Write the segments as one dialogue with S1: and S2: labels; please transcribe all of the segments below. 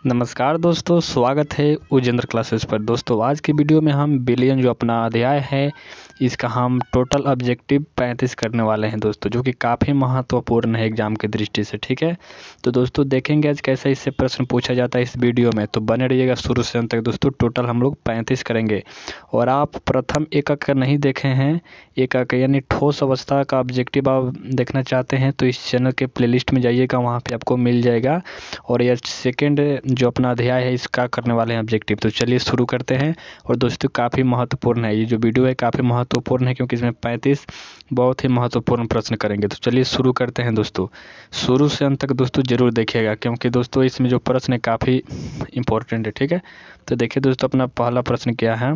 S1: नमस्कार दोस्तों, स्वागत है उजेंद्र क्लासेस पर। दोस्तों आज की वीडियो में हम बिलियन जो अपना अध्याय है इसका हम टोटल ऑब्जेक्टिव 35 करने वाले हैं दोस्तों, जो कि काफ़ी महत्वपूर्ण है एग्जाम की दृष्टि से। ठीक है, तो दोस्तों देखेंगे आज कैसे इससे प्रश्न पूछा जाता है इस वीडियो में, तो बने रहिएगा शुरू से अंत तक। दोस्तों टोटल हम लोग 35 करेंगे और आप प्रथम एकक का नहीं देखे हैं, एकक यानी ठोस अवस्था का ऑब्जेक्टिव आप देखना चाहते हैं तो इस चैनल के प्लेलिस्ट में जाइएगा, वहाँ पे आपको मिल जाएगा। और यह सेकेंड जो अपना अध्याय है इसका करने वाले हैं ऑब्जेक्टिव। तो चलिए शुरू करते हैं। और दोस्तों काफ़ी महत्वपूर्ण है ये जो वीडियो है, काफ़ी महत्वपूर्ण है क्योंकि इसमें 35 बहुत ही महत्वपूर्ण प्रश्न करेंगे। तो चलिए शुरू करते हैं दोस्तों, शुरू से अंत तक दोस्तों जरूर देखिएगा क्योंकि दोस्तों इसमें जो प्रश्न है काफ़ी इंपॉर्टेंट है। ठीक है, तो देखिए दोस्तों अपना पहला प्रश्न क्या है।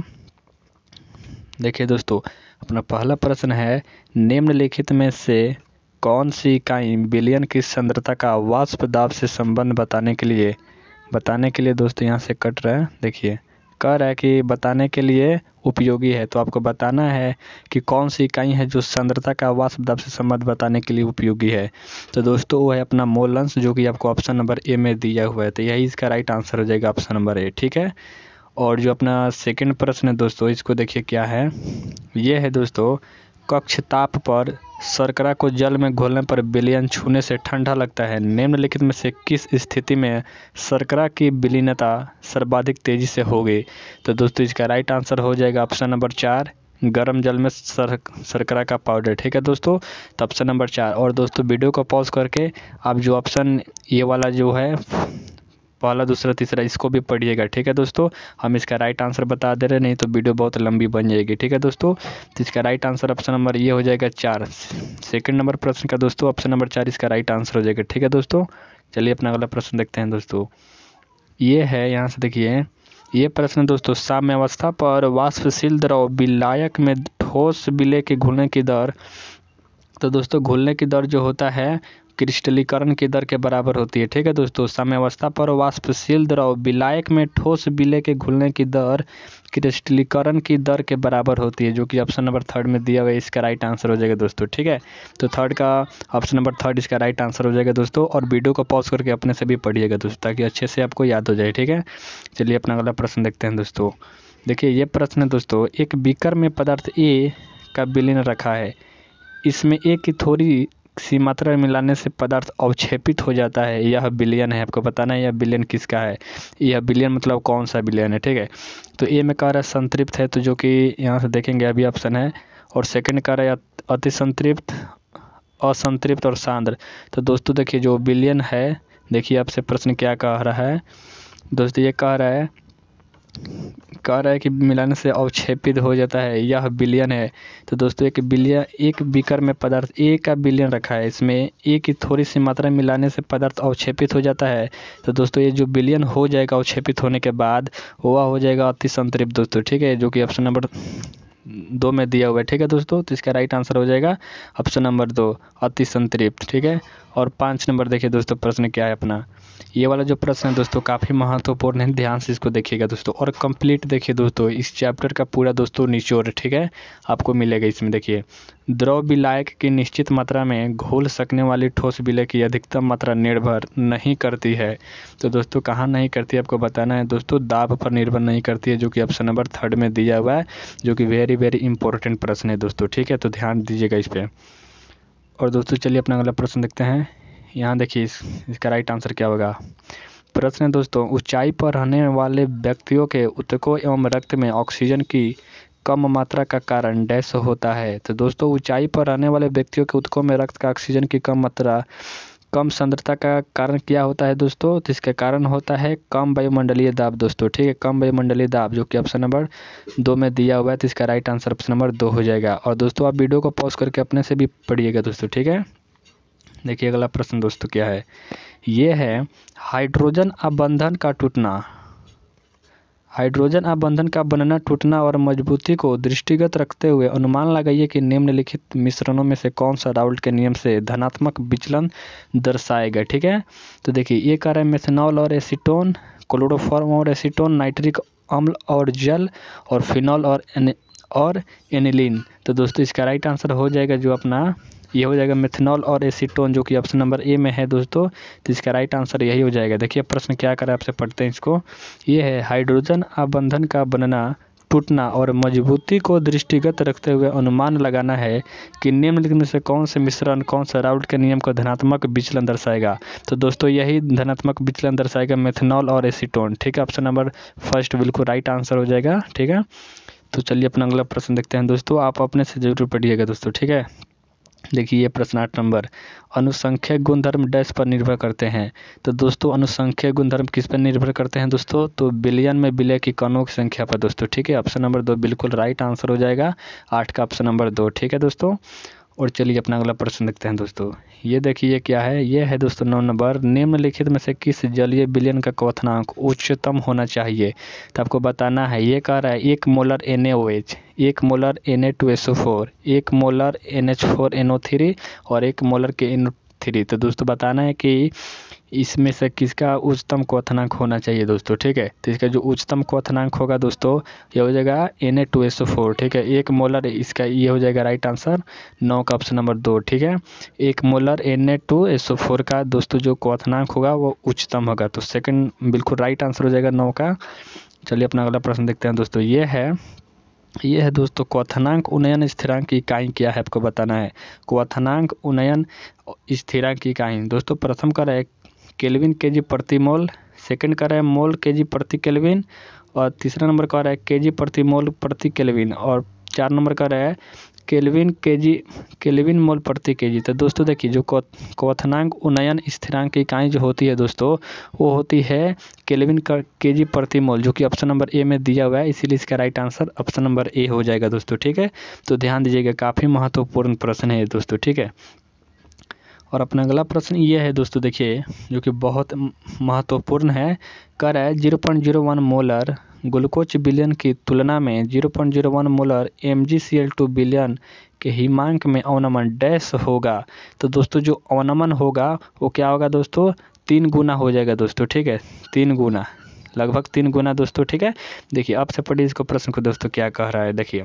S1: देखिए दोस्तों अपना पहला प्रश्न है, निम्नलिखित में से कौन सी इकाई विलयन की सांद्रता का वाष्प दाब से संबंध बताने के लिए दोस्तों यहाँ से कट रहा है। देखिए कह रहा है कि बताने के लिए उपयोगी है, तो आपको बताना है कि कौन सी इकाई है जो सांद्रता का वाष्प दाब से संबंध बताने के लिए उपयोगी है। तो दोस्तों वो है अपना मोल अंश, जो कि आपको ऑप्शन नंबर ए में दिया हुआ है, तो यही इसका राइट आंसर हो जाएगा, ऑप्शन नंबर ए। ठीक है, और जो अपना सेकंड प्रश्न है दोस्तों इसको देखिए क्या है। ये है दोस्तों, कक्ष ताप पर शर्करा को जल में घोलने पर विलयन छूने से ठंडा लगता है। निम्नलिखित में से किस स्थिति में शर्करा की विलीनता सर्वाधिक तेजी से होगी। तो दोस्तों इसका राइट आंसर हो जाएगा ऑप्शन नंबर 4, गर्म जल में शर्करा का पाउडर। ठीक है दोस्तों, तो ऑप्शन नंबर 4। और दोस्तों वीडियो को पॉज करके आप जो ऑप्शन ये वाला जो है पहला दूसरा तीसरा इसको भी पढ़िएगा। ठीक है दोस्तों, हम इसका राइट आंसर बता दे रहे, नहीं तो वीडियो बहुत लंबी बन जाएगी। ठीक है दोस्तों, तो इसका राइट आंसर ऑप्शन नंबर ये हो जाएगा 4। सेकंड नंबर प्रश्न का दोस्तों ऑप्शन नंबर 4 इसका राइट आंसर हो जाएगा। ठीक है दोस्तों, चलिए अपना अगला प्रश्न देखते हैं दोस्तों। ये है, यहाँ से देखिए ये प्रश्न दोस्तों, साम्यावस्था पर वाष्पशील द्रव विलायक में ठोस विलय के घुलने की दर। तो दोस्तों घुलने की दर जो होता है क्रिस्टलीकरण की दर के बराबर होती है। ठीक है दोस्तों, साम्यावस्था पर वाष्पशील द्रव विलायक में ठोस विलय के घुलने की दर क्रिस्टलीकरण की दर के बराबर होती है, जो कि ऑप्शन नंबर 3 में दिया हुआ है, इसका राइट आंसर हो जाएगा दोस्तों। ठीक है, तो थर्ड का ऑप्शन नंबर 3 इसका राइट आंसर हो जाएगा दोस्तों। और वीडियो को पॉज करके अपने से भी पढ़िएगा दोस्तों, ताकि अच्छे से आपको याद हो जाए। ठीक है, चलिए अपना अगला प्रश्न देखते हैं दोस्तों। देखिए ये प्रश्न है दोस्तों, एक बीकर में पदार्थ ए का विलीन रखा है, इसमें ए की थोड़ी सी मात्रा मिलाने से पदार्थ अवक्षेपित हो जाता है, यह विलयन है। आपको बताना है यह विलयन किसका है, यह विलयन मतलब कौन सा विलयन है। ठीक है, तो ए में कह रहा है संतृप्त है, तो जो कि यहाँ से देखेंगे अभी ऑप्शन है। और सेकंड कह रहा है अति संतृप्त, असंतृप्त और सांद्र। तो दोस्तों देखिए जो विलयन है, देखिए आपसे प्रश्न क्या कह रहा है दोस्तों, ये कह रहा है कि मिलाने से अवक्षेपित हो जाता है, यह विलयन है। तो दोस्तों एक बीकर में पदार्थ ए का विलयन रखा है, इसमें ए की थोड़ी सी मात्रा मिलाने से पदार्थ अवक्षेपित हो जाता है। तो दोस्तों ये जो विलयन हो जाएगा अवक्षेपित होने के बाद वह हो जाएगा अति संतृप्त दोस्तों। ठीक है, जो कि ऑप्शन नंबर 2 में दिया हुआ है। ठीक है दोस्तों, तो इसका राइट आंसर हो जाएगा ऑप्शन नंबर 2, अति संतृप्त। ठीक है, और 5 नंबर देखिए दोस्तों प्रश्न क्या है अपना। ये वाला जो प्रश्न है दोस्तों काफ़ी महत्वपूर्ण है, ध्यान से इसको देखिएगा दोस्तों और कंप्लीट देखिए दोस्तों, इस चैप्टर का पूरा दोस्तों निचोड़ ठीक है आपको मिलेगा इसमें। देखिए द्रव विलायक की निश्चित मात्रा में घोल सकने वाली ठोस विलय की अधिकतम मात्रा निर्भर नहीं करती है। तो दोस्तों कहाँ नहीं करती है आपको बताना है दोस्तों, दाब पर निर्भर नहीं करती है, जो कि ऑप्शन नंबर 3 में दिया हुआ है, जो कि वेरी वेरी इंपॉर्टेंट प्रश्न है दोस्तों। ठीक है, तो ध्यान दीजिएगा इस पर। और दोस्तों चलिए अपना अगला प्रश्न देखते हैं। यहाँ देखिए इसका राइट आंसर क्या होगा। प्रश्न है दोस्तों, ऊंचाई पर रहने वाले व्यक्तियों के ऊतकों एवं रक्त में ऑक्सीजन की कम मात्रा का कारण डैश होता है। तो दोस्तों ऊंचाई पर रहने वाले व्यक्तियों के ऊतकों में रक्त का ऑक्सीजन की कम सांद्रता का कारण क्या होता है दोस्तों, तो इसका कारण होता है कम वायुमंडलीय दाब दोस्तों। ठीक है, कम वायुमंडलीय दाब, जो कि ऑप्शन नंबर 2 में दिया हुआ है, तो इसका राइट आंसर ऑप्शन नंबर 2 हो जाएगा। और दोस्तों आप वीडियो को पॉज करके अपने से भी पढ़िएगा दोस्तों। ठीक है, देखिए अगला प्रश्न दोस्तों क्या है। ये है हाइड्रोजन अबंधन का टूटना। हाइड्रोजन अबंधन का बनना, टूटना और मजबूती को दृष्टिगत रखते हुए अनुमान लगाइए कि निम्नलिखित मिश्रणों में से कौन सा राउल्ट के नियम से धनात्मक विचलन दर्शाएगा। ठीक है, तो देखिए ये कह रहा है मेथनॉल और एसीटोन, क्लोरोफॉर्म और एसीटोन, नाइट्रिक अम्ल और जल, और फिनॉल और एनिलीन। तो दोस्तों इसका राइट आंसर हो जाएगा जो अपना ये हो जाएगा मेथनॉल और एसीटोन, जो कि ऑप्शन नंबर ए में है दोस्तों। तो इसका राइट आंसर यही हो जाएगा। देखिए प्रश्न क्या करा, आपसे पढ़ते हैं इसको। ये है, हाइड्रोजन आबंधन का बनना, टूटना और मजबूती को दृष्टिगत रखते हुए अनुमान लगाना है कि निम्नलिखित में से कौन से मिश्रण कौन सा राउल्ट के नियम का धनात्मक विचलन दर्शाएगा। तो दोस्तों यही धनात्मक विचलन दर्शाएगा मेथनॉल और एसीटोन। ठीक है, ऑप्शन नंबर फर्स्ट बिल्कुल राइट आंसर हो जाएगा। ठीक है, तो चलिए अपना अगला प्रश्न देखते हैं दोस्तों। आप अपने से जरूर पढ़िएगा दोस्तों। ठीक है, देखिए ये प्रश्न 8 नंबर, अनुसंख्यक गुणधर्म डैश पर निर्भर करते हैं। तो दोस्तों अनुसंख्यक गुणधर्म किस पर निर्भर करते हैं दोस्तों? तो बिलियन में विलय की कणों की संख्या पर दोस्तों। ठीक है, ऑप्शन नंबर 2 बिल्कुल राइट आंसर हो जाएगा, 8 का ऑप्शन नंबर 2। ठीक है दोस्तों, और चलिए अपना अगला प्रश्न देखते हैं दोस्तों। ये देखिए क्या है, ये है दोस्तों 9 नंबर, निम्नलिखित में से किस जलीय विलयन का क्वथनांक उच्चतम होना चाहिए। तो आपको बताना है। ये कह रहा है 1 molar NaOH, 1 molar Na2SO4, 1 molar NH4NO3 और 1 मोलर KNO3। तो दोस्तों बताना है कि इसमें से किसका उच्चतम क्वथनांक होना चाहिए दोस्तों। ठीक है, तो इसका जो उच्चतम क्वथनांक होगा दोस्तों ये हो जाएगा Na2SO4। ठीक है, 1 मोलर, इसका ये हो जाएगा राइट आंसर, 9 का ऑप्शन नंबर 2। ठीक है, 1 मोलर Na2SO4 का दोस्तों जो क्वथनांक होगा वो उच्चतम होगा। तो सेकंड बिल्कुल राइट आंसर हो जाएगा 9 का। चलिए अपना अगला प्रश्न देखते हैं दोस्तों। ये है दोस्तों, क्वथनांक उन्नयन स्थिरांक की इकाई क्या है, आपको बताना है। क्वथनांक उन्नयन स्थिरांक की इकाई दोस्तों, प्रथम का है केल्विन केजी प्रति मोल, सेकंड का है मोल केजी प्रति केल्विन, और तीसरा नंबर का है केजी प्रति मोल प्रति केल्विन, और 4 नंबर का है केल्विन मोल प्रति केजी। तो दोस्तों देखिए जो क्वथनांक उन्नयन स्थिरांक की इकाई जो होती है दोस्तों वो होती है केल्विन का केजी प्रति मोल, जो कि ऑप्शन नंबर ए में दिया हुआ है, इसीलिए इसका right answer option number A हो जाएगा दोस्तों। ठीक है, तो ध्यान दीजिएगा, काफ़ी महत्वपूर्ण प्रश्न है दोस्तों। ठीक है, और अपना अगला प्रश्न ये है दोस्तों, देखिए जो कि बहुत महत्वपूर्ण है। कर है 0.01 मोलर ग्लूकोज बिलियन की तुलना में 0.01 मोलर MgCl2 बिलियन के हिमांक में अवनमन डैश होगा। तो दोस्तों जो अवनमन होगा वो क्या होगा दोस्तों? 3 गुना हो जाएगा दोस्तों। ठीक है, 3 गुना, लगभग 3 गुना दोस्तों। ठीक है, देखिए अब से पढ़िए इसको प्रश्न को दोस्तों क्या कह रहा है। देखिए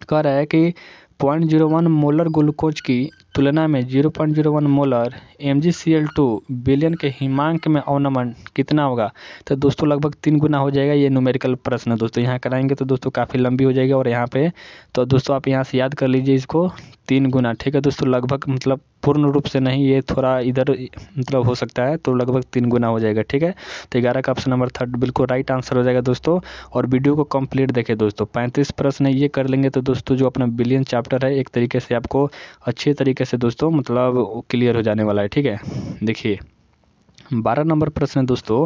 S1: कह रहा है कि 0.01 मोलर ग्लूकोज की तुलना में 0.01 मोलर MgCl2 बिलियन के हिमांक में अवनमन कितना होगा। तो दोस्तों लगभग 3 गुना हो जाएगा। ये न्यूमेरिकल प्रश्न दोस्तों यहाँ कराएंगे तो दोस्तों काफ़ी लंबी हो जाएगी, और यहाँ पे तो दोस्तों आप यहाँ से याद कर लीजिए इसको, 3 गुना। ठीक है दोस्तों, लगभग मतलब पूर्ण रूप से नहीं, ये थोड़ा इधर मतलब हो सकता है, तो लगभग 3 गुना हो जाएगा। ठीक है, तो 11 का ऑप्शन नंबर 3 बिल्कुल राइट आंसर हो जाएगा दोस्तों। और वीडियो को कंप्लीट देखें दोस्तों, 35 प्रश्न ये कर लेंगे तो दोस्तों जो अपना बिलियन चैप्टर है एक तरीके से आपको अच्छे तरीके से दोस्तों मतलब क्लियर हो जाने वाला है। ठीक है, देखिए 12 नंबर प्रश्न है दोस्तों,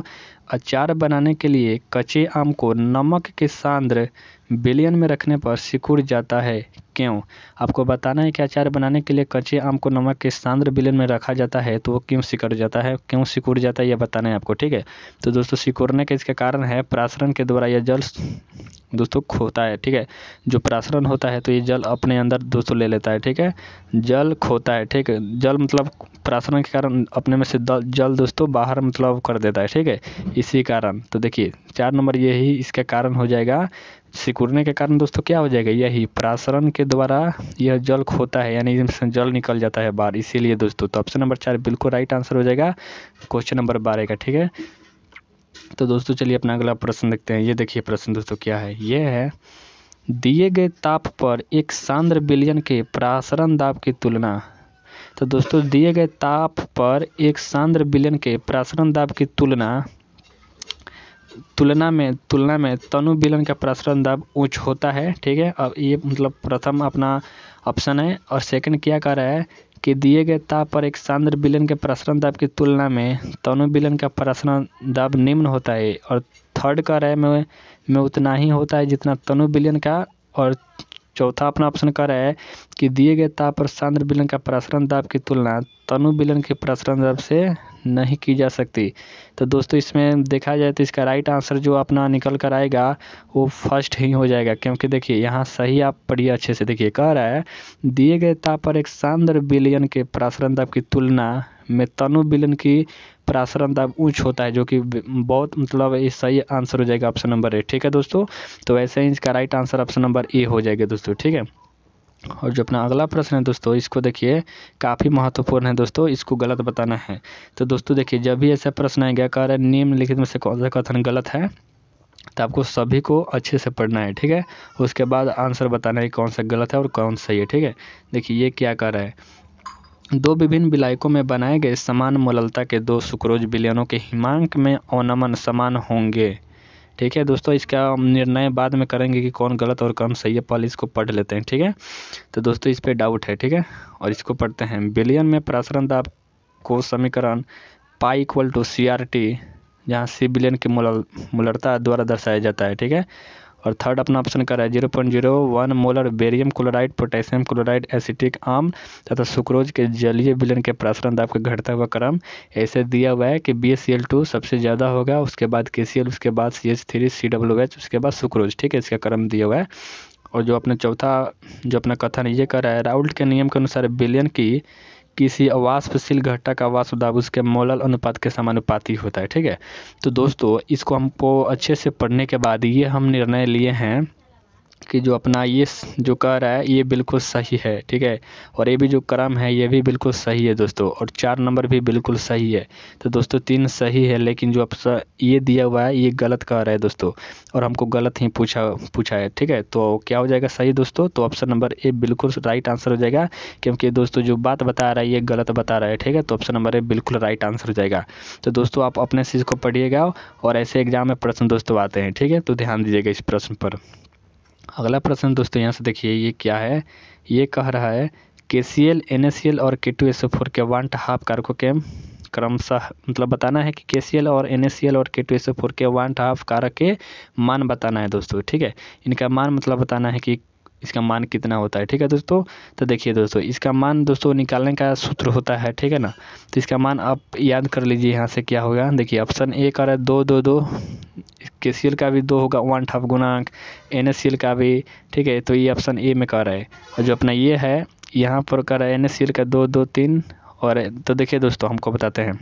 S1: अचार बनाने के लिए कच्चे आम को नमक के सांद्र विलयन में रखने पर सिकुड़ जाता है, क्यों। आपको बताना है कि अचार बनाने के लिए कच्चे आम को नमक के सांद्र विलयन में रखा जाता है तो वो क्यों सिकुड़ जाता है, क्यों सिकुड़ जाता है, ये बताना है आपको। ठीक है, तो दोस्तों सिकुड़ने के इसके कारण है प्रासरण के द्वारा यह जल दोस्तों खोता है। ठीक है, जो प्रासरण होता है तो ये जल अपने अंदर दोस्तों ले लेता है। ठीक है, जल खोता है। ठीक है, जल मतलब प्रासरण के कारण अपने में से जल दोस्तों बाहर मतलब कर देता है। ठीक है, इसी कारण। तो देखिए 4 नंबर यही इसका कारण हो जाएगा। सिकुड़ने के कारण दोस्तों क्या हो जाएगा, यही प्रासरण के द्वारा यह जल खोता है, यानी इसमें जल निकल जाता है बाहर, इसीलिए दोस्तों। तो ऑप्शन नंबर 4 बिल्कुल राइट आंसर हो जाएगा क्वेश्चन नंबर 12 का। ठीक है, तो दोस्तों चलिए अपना अगला प्रश्न देखते हैं। ये देखिए प्रश्न दोस्तों क्या है, ये है दिए गए ताप पर एक सांद्र विलयन के प्रासरण दाब की तुलना। तो दोस्तों दिए गए ताप पर एक सांद्र विलयन के प्रासरण दाब की तुलना में तनु विलयन का प्रासरण दाब उच्च होता है। ठीक है, अब ये मतलब प्रथम अपना ऑप्शन है, और सेकंड क्या कर रहा है कि दिए गए ताप पर एक सांद्र विलयन के प्रासरण दाब की तुलना में तनु विलयन का प्रासरण दाब निम्न होता है, और थर्ड का रहा है में उतना ही होता है जितना तनु विलयन का, और चौथा अपना ऑप्शन कर रहा है कि दिए गए ताप पर सांद्र विलयन का प्रासरण दाब की तुलना तनु विलयन के प्रासरण दाब से नहीं की जा सकती। तो दोस्तों इसमें देखा जाए तो इसका राइट आंसर जो अपना निकल कर आएगा वो फर्स्ट ही हो जाएगा, क्योंकि देखिए यहाँ सही आप पढ़िए अच्छे से। देखिए कह रहा है दिए गए ताप पर एक सांद्र विलयन के प्रासरण दाब की तुलना में तनु विलयन की प्रासरण दाब उच्च होता है, जो कि बहुत मतलब ये सही आंसर हो जाएगा ऑप्शन नंबर ए। ठीक है दोस्तों, तो वैसे ही इसका right answer option number A हो जाएगा दोस्तों। ठीक है, और जो अपना अगला प्रश्न है दोस्तों, इसको देखिए काफ़ी महत्वपूर्ण है दोस्तों, इसको गलत बताना है। तो दोस्तों देखिए, जब भी ऐसा प्रश्न आएगा कह रहा है निम्नलिखित में से कौन सा कथन गलत है, तो आपको सभी को अच्छे से पढ़ना है, ठीक है। उसके बाद आंसर बताना है कौन सा गलत है और कौन सही है, ठीक है। देखिए ये क्या कह रहा है, दो विभिन्न विलायकों में बनाए गए समान मोललता के दो सुक्रोज विलयनों के हिमांक में अवनमन समान होंगे, ठीक है दोस्तों। इसका निर्णय बाद में करेंगे कि कौन गलत और कौन सही है, पहले इसको पढ़ लेते हैं, ठीक है। तो दोस्तों इस पे डाउट है, ठीक है, और इसको पढ़ते हैं। विलयन में प्रसरण दाब को समीकरण पाई इक्वल टू CRT, जहाँ C विलयन की मोलरता द्वारा दर्शाया जाता है, ठीक है। और थर्ड अपना ऑप्शन कर रहा है 0.01 molar barium chloride potassium chloride acetic आम्ल तथा सुक्रोज के जलीय विलयन के प्रसरण दाब का घटता हुआ क्रम ऐसे दिया हुआ है कि BaCl2 सबसे ज़्यादा होगा, उसके बाद KCl, उसके बाद CH3 COOH, उसके बाद सुक्रोज, ठीक है, इसका क्रम दिया हुआ है। और जो अपना चौथा जो अपना कथन ये कर रहा है, राउल्ट के नियम के अनुसार विलयन की किसी अवाष्पशील घटक का वाष्प दाब उसके मोलल अनुपात के समानुपाती होता है, ठीक है। तो दोस्तों इसको हमको अच्छे से पढ़ने के बाद ये हम निर्णय लिए हैं कि जो अपना ये जो कह रहा है ये बिल्कुल सही है, ठीक है। और ये भी जो क्रम है ये भी बिल्कुल सही है दोस्तों, और 4 नंबर भी बिल्कुल सही है। तो दोस्तों 3 सही है, लेकिन जो अब ये दिया हुआ है ये गलत कह रहा है दोस्तों, और हमको गलत ही पूछा है, ठीक है। तो क्या हो जाएगा सही दोस्तों, तो ऑप्शन नंबर ए बिल्कुल राइट आंसर हो जाएगा, क्योंकि दोस्तों जो बात बता रहा है ये गलत बता रहा है, ठीक है। तो ऑप्शन नंबर ए बिल्कुल राइट आंसर हो जाएगा। तो दोस्तों आप अपने चीज़ को पढ़िएगा, और ऐसे एग्जाम में प्रश्न दोस्तों आते हैं, ठीक है, तो ध्यान दीजिएगा इस प्रश्न पर। अगला प्रश्न दोस्तों यहाँ से देखिए ये क्या है, ये कह रहा है KCl NaCl और K2SO4 के 1/2 कारकों के क्रमशः मतलब बताना है कि KCl और NaCl और K2SO4 के 1/2 कारक के मान बताना है दोस्तों, ठीक है। इनका मान मतलब बताना है कि इसका मान कितना होता है, ठीक है दोस्तों। तो देखिए दोस्तों इसका मान दोस्तों निकालने का सूत्र होता है, ठीक है ना। तो इसका मान आप याद कर लीजिए, यहाँ से क्या होगा, देखिए ऑप्शन ए कर रहा है 2 2 2, KCl का भी 2 होगा 1/2 गुणांक, NaCl का भी, ठीक है। तो ये ऑप्शन ए में कर रहा है, और जो अपना ये है यहाँ पर कर रहा है NaCl का 2 2 3। और तो देखिए दोस्तों हमको बताते हैं,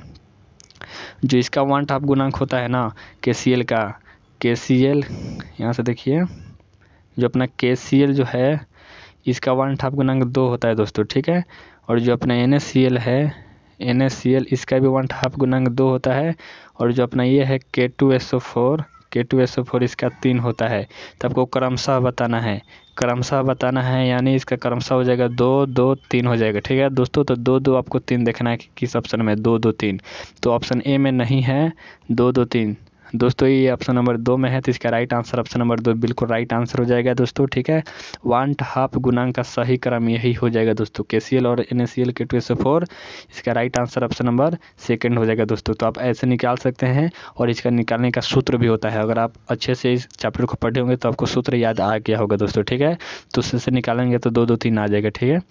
S1: जो इसका 1/2 गुणांक होता है ना KCl का, KCl यहाँ से देखिए जो अपना KCl जो है इसका 1/2 गुणांक 2 होता है दोस्तों, ठीक है। और जो अपना NaCl है, NaCl इसका भी 1/2 गुणांक 2 होता है। और जो अपना ये है K2SO4 इसका 3 होता है। तो आपको क्रमशः बताना है, यानी इसका क्रमशः हो जाएगा 2 2 3 हो जाएगा, ठीक है दोस्तों। तो 2 2 आपको 3 देखना है कि किस ऑप्शन में 2 2 3, तो ऑप्शन ए में नहीं है 2 2 3 दोस्तों, ये ऑप्शन नंबर 2 में है। तो इसका राइट आंसर ऑप्शन नंबर 2 बिल्कुल राइट आंसर हो जाएगा दोस्तों, ठीक है। 1/2 गुणांक का सही क्रम यही हो जाएगा दोस्तों, KCl और NaCl K2SO4, इसका राइट आंसर ऑप्शन नंबर 2 हो जाएगा दोस्तों। तो आप ऐसे निकाल सकते हैं, और इसका निकालने का सूत्र भी होता है। अगर आप अच्छे से इस चैप्टर को पढ़े होंगे तो आपको सूत्र याद आ गया होगा दोस्तों, ठीक है। तो उससे निकालेंगे तो 2 2 3 आ जाएगा, ठीक है।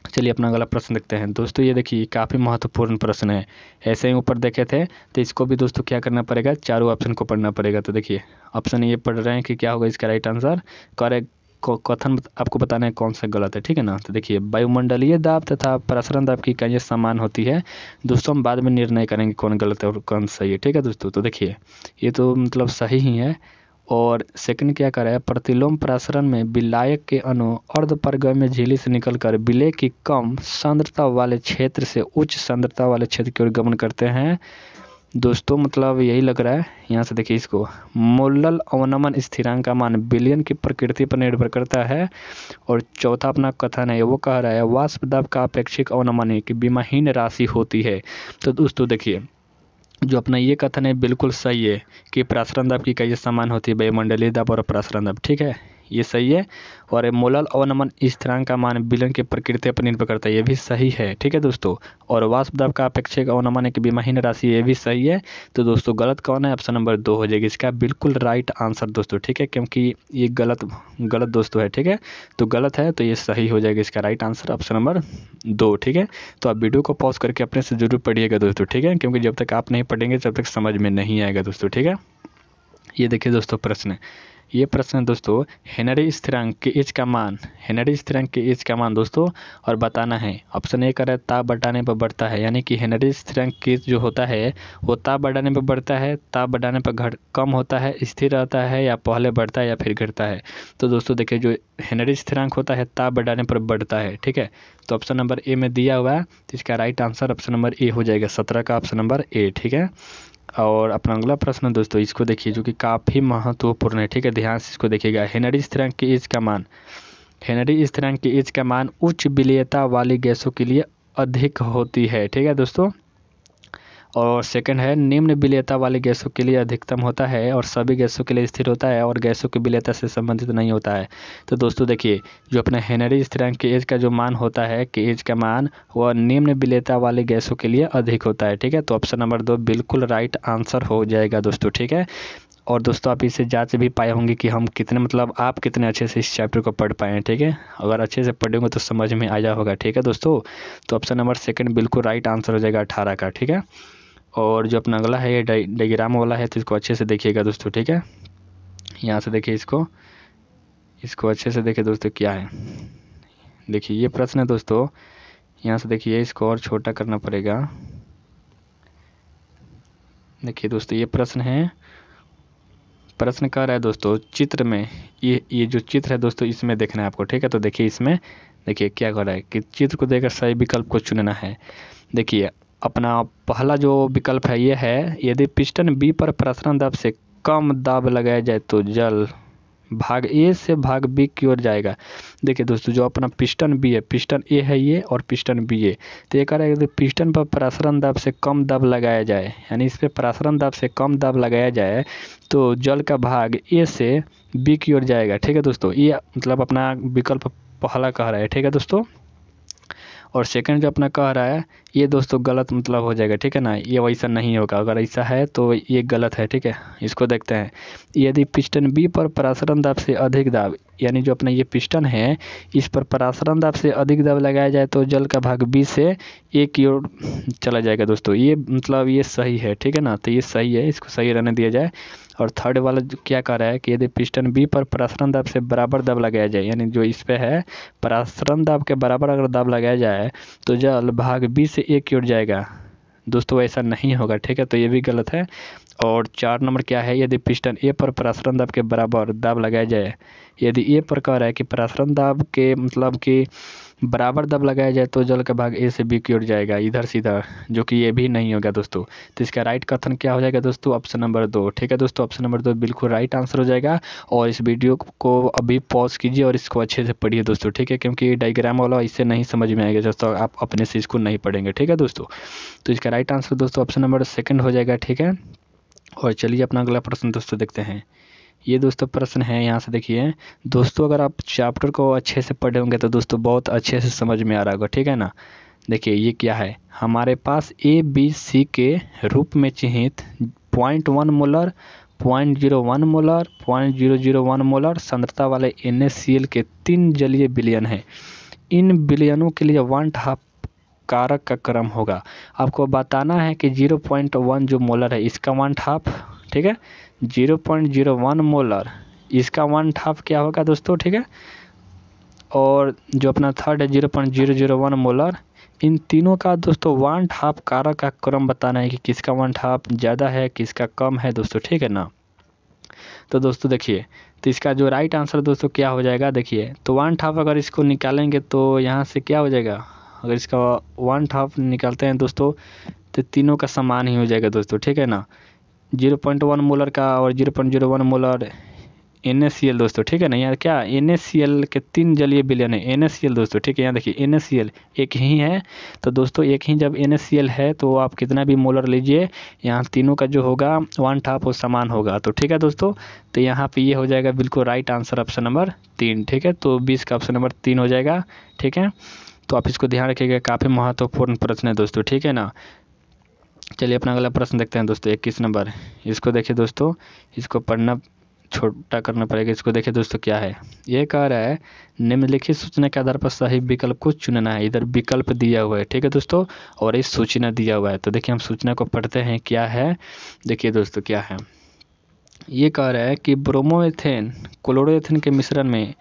S1: चलिए अपना अगला प्रश्न देखते हैं दोस्तों। ये देखिए काफ़ी महत्वपूर्ण प्रश्न है, ऐसे ही ऊपर देखे थे, तो इसको भी दोस्तों क्या करना पड़ेगा, चारों ऑप्शन को पढ़ना पड़ेगा। तो देखिए ऑप्शन ये पढ़ रहे हैं कि क्या होगा इसका राइट आंसर, करेक्ट कथन आपको बताना है कौन सा गलत है, ठीक है ना। तो देखिए वायुमंडलीय दाब तथा प्रसरण दाब की इकाइयाँ समान होती है दोस्तों, हम बाद में निर्णय करेंगे कौन गलत है और कौन सही है, ठीक है दोस्तों। तो देखिए ये तो मतलब सही ही है। और सेकंड क्या कर रहा है, प्रतिलोम प्रसरण में विलायक के अणु अर्धपरिगम्य झिल्ली से निकलकर विलेय की कम सांद्रता वाले क्षेत्र से उच्च सांद्रता वाले क्षेत्र की ओर गमन करते हैं दोस्तों। मतलब यही लग रहा है, यहाँ से देखिए इसको मोलल अवनमन स्थिरांक का मान विलयन की प्रकृति पर निर्भर करता है। और चौथा अपना कथन है वो कह रहा है वाष्प दाब का अपेक्षिक अवनमन की विमाहीन राशि होती है। तो दोस्तों देखिए जो अपना ये कथन है बिल्कुल सही है कि प्रसरण दाब की इकाइयाँ समान होती है, वायुमंडलीय दाब और प्रसरण दाब, ठीक है, ये सही है। और मोलल अवनमन स्थिरांक का मान विलयन की प्रकृति पर निर्भर करता है, ये भी सही है, ठीक है दोस्तों। और वाष्प दाब का अपेक्षिक अवनमन की विमाहीन राशि, ये भी सही है। तो दोस्तों गलत कौन है, ऑप्शन नंबर 2 हो जाएगी इसका बिल्कुल राइट आंसर दोस्तों, ठीक है, क्योंकि ये गलत दोस्तों है, ठीक है। तो गलत है तो ये सही हो जाएगा इसका राइट आंसर ऑप्शन नंबर 2, ठीक है। तो आप वीडियो को पॉज करके अपने से जरूर पढ़िएगा दोस्तों, ठीक है, क्योंकि जब तक आप नहीं पढ़ेंगे तब तक समझ में नहीं आएगा दोस्तों, ठीक है। ये देखिए दोस्तों प्रश्न ये प्रश्न है दोस्तों, हेनरी स्थिरांक के एच का मान, हेनरी स्थिरांक के एच का मान दोस्तों और बताना है। ऑप्शन ए कर है ताप बढ़ाने पर बढ़ता है, यानी कि हेनरी स्थिरांक के एच जो होता है वो ताप बढ़ाने पर बढ़ता है, ताप बढ़ाने पर कम होता है, स्थिर रहता है, या पहले बढ़ता है या फिर घटता है। तो दोस्तों देखिए, जो हेनरी स्थिरांक होता है ताप बढ़ाने पर बढ़ता है, ठीक है। तो ऑप्शन नंबर ए में दिया हुआ है, तो इसका right answer option number A हो जाएगा, 17 का ऑप्शन नंबर ए, ठीक है। और अपना अगला प्रश्न दोस्तों, इसको देखिए जो कि काफ़ी महत्वपूर्ण है, ठीक है, ध्यान से इसको देखिएगा। हेनरी स्थिरांक के एच का मान, हेनरी स्थिरांक के एच का मान उच्च विलेयता वाली गैसों के लिए अधिक होती है, ठीक है दोस्तों। और सेकंड है, निम्न विलेयता वाली गैसों के लिए अधिकतम होता है और सभी गैसों के लिए स्थिर होता है और गैसों की विलेयता से संबंधित नहीं होता है। तो दोस्तों देखिए, जो अपना हेनरी स्थिरांक के एच का जो मान होता है कि एच का मान वह निम्न विलेयता वाली गैसों के लिए अधिक होता है, ठीक है। तो ऑप्शन नंबर 2 बिल्कुल राइट आंसर हो जाएगा दोस्तों, ठीक है। और दोस्तों आप इसे जांच भी पाए होंगे कि हम कितने आप कितने अच्छे से इस चैप्टर को पढ़ पाए हैं, ठीक है। अगर अच्छे से पढ़ेंगे तो समझ में आ जाएगा, ठीक है दोस्तों। तो ऑप्शन नंबर सेकंड बिल्कुल राइट आंसर हो जाएगा 18 का, ठीक है। और जो अपना अगला है ये डायग्राम वाला है, तो इसको अच्छे से देखिएगा दोस्तों, ठीक है। यहाँ से देखिए इसको अच्छे से देखिए दोस्तों, क्या है देखिए ये प्रश्न है दोस्तों। यहाँ से देखिए इसको और छोटा करना पड़ेगा। देखिए दोस्तों ये प्रश्न है, प्रश्न कह रहा है दोस्तों चित्र में, ये जो चित्र है दोस्तों इसमें देखना है आपको, ठीक है। तो देखिए इसमें देखिए क्या कर रहा है कि चित्र को देखकर सही विकल्प को चुनना है। देखिए अपना पहला जो विकल्प है ये है, यदि पिस्टन बी पर प्रसरण दाब से कम दाब लगाया जाए तो जल भाग ए से भाग बी की ओर जाएगा। देखिए दोस्तों जो अपना पिस्टन बी है, पिस्टन ए है ये और पिस्टन बी है, तो ये कह रहा है कि पिस्टन पर प्रसरण दाब से कम दाब लगाया जाए, यानी इस पर प्रसरण दाब से कम दाब लगाया जाए तो जल का भाग ए से बी की ओर जाएगा, ठीक है दोस्तों। ये मतलब अपना विकल्प पहला कह रहा है, ठीक है दोस्तों। और सेकंड जो अपना कह रहा है ये दोस्तों गलत मतलब हो जाएगा, ठीक है ना, ये वैसा नहीं होगा, अगर ऐसा है तो ये गलत है, ठीक है। इसको देखते हैं, यदि पिस्टन बी पर परासरण दाब से अधिक दाब, यानी जो अपना ये पिस्टन है इस पर परासरण दाब से अधिक दाब लगाया जाए तो जल का भाग बी से ए की ओर चला जाएगा दोस्तों। ये मतलब ये सही है, ठीक है ना, तो ये सही है, इसको सही रहने दिया जाए। और थर्ड वाला जो क्या कह रहा है कि यदि पिस्टन बी पर परासरण दाब से बराबर दाब लगाया जाए, यानी जो इस पे है परासरण दाब के बराबर अगर दाब लगाया जाए तो जल भाग बी से ए की ओर जाएगा। दोस्तों ऐसा नहीं होगा, ठीक है, तो ये भी गलत है। और 4 नंबर क्या है, यदि पिस्टन ए पर परासरण दाब के बराबर दाब लगाया जाए, यदि ए पर कह रहा है कि परासरण दाब के मतलब कि बराबर दाब लगाया जाए तो जल का भाग ए से बी की ओर जाएगा इधर सीधा, जो कि ये भी नहीं होगा दोस्तों। तो इसका राइट कथन क्या हो जाएगा दोस्तों, ऑप्शन नंबर 2, ठीक है दोस्तों। ऑप्शन नंबर 2 बिल्कुल राइट आंसर हो जाएगा। और इस वीडियो को अभी पॉज कीजिए और इसको अच्छे से पढ़िए दोस्तों, ठीक है, क्योंकि डायग्राम वाला इससे नहीं समझ में आएगा दोस्तों, आप अपने से इसको नहीं पढ़ेंगे, ठीक है दोस्तों। तो इसका राइट आंसर दोस्तों ऑप्शन नंबर सेकंड हो जाएगा, ठीक है। और चलिए अपना अगला प्रश्न दोस्तों देखते हैं। ये दोस्तों प्रश्न है, यहाँ से देखिए दोस्तों, अगर आप चैप्टर को अच्छे से पढ़े होंगे तो दोस्तों बहुत अच्छे से समझ में आ रहा होगा, ठीक है ना। देखिए ये क्या है, हमारे पास ए बी सी के रूप में चिन्हित 0.1 मोलर, 0.01 मोलर, 0.001 मोलर सांद्रता वाले NaCl के 3 जलीय विलयन हैं। इन विलयनों के लिए 1/2 कारक का क्रम होगा। आपको बताना है कि 0.1 जो मोलर है इसका 1/2, ठीक है, 0.01 मोलर इसका 1/2 क्या होगा दोस्तों, ठीक है। और जो अपना थर्ड है 0.001 मोलर, इन तीनों का दोस्तों 1/2 कारक का क्रम बताना है कि किसका 1/2 ज़्यादा है किसका कम है दोस्तों, ठीक है ना। तो दोस्तों देखिए, तो इसका जो राइट आंसर दोस्तों क्या हो जाएगा, देखिए तो 1/2 अगर इसको निकालेंगे तो यहाँ से क्या हो जाएगा, अगर इसका 1/2 निकालते हैं दोस्तों तो तीनों का समान ही हो जाएगा दोस्तों, ठीक है ना। 0.1 मोलर का और 0.01 मोलर NaCl दोस्तों, ठीक है ना। यार क्या NaCl के 3 जलीय विलयन है NaCl दोस्तों, ठीक है। यहाँ देखिए NaCl एक ही है, तो दोस्तों एक ही जब NaCl है तो आप कितना भी मोलर लीजिए, यहाँ तीनों का जो होगा 1/2 वो समान होगा, तो ठीक है दोस्तों। तो यहाँ पे ये हो जाएगा बिल्कुल राइट आंसर ऑप्शन नंबर 3, ठीक है। तो 20 का ऑप्शन नंबर 3 हो जाएगा, ठीक है। तो आप इसको ध्यान रखिएगा, काफ़ी महत्वपूर्ण प्रश्न है दोस्तों, ठीक है ना। चलिए अपना अगला प्रश्न देखते हैं दोस्तों, 21 नंबर। इसको देखिए दोस्तों, इसको पढ़ना छोटा करना पड़ेगा। इसको देखिए दोस्तों क्या है, ये कह रहा है निम्नलिखित सूचना के आधार पर सही विकल्प को चुनना है। इधर विकल्प दिया हुआ है, ठीक है दोस्तों, और इस सूचना दिया हुआ है। तो देखिए हम सूचना को पढ़ते हैं क्या है। देखिए दोस्तों क्या है, ये कह रहा है कि ब्रोमोएथेन क्लोरोएथेन के मिश्रण में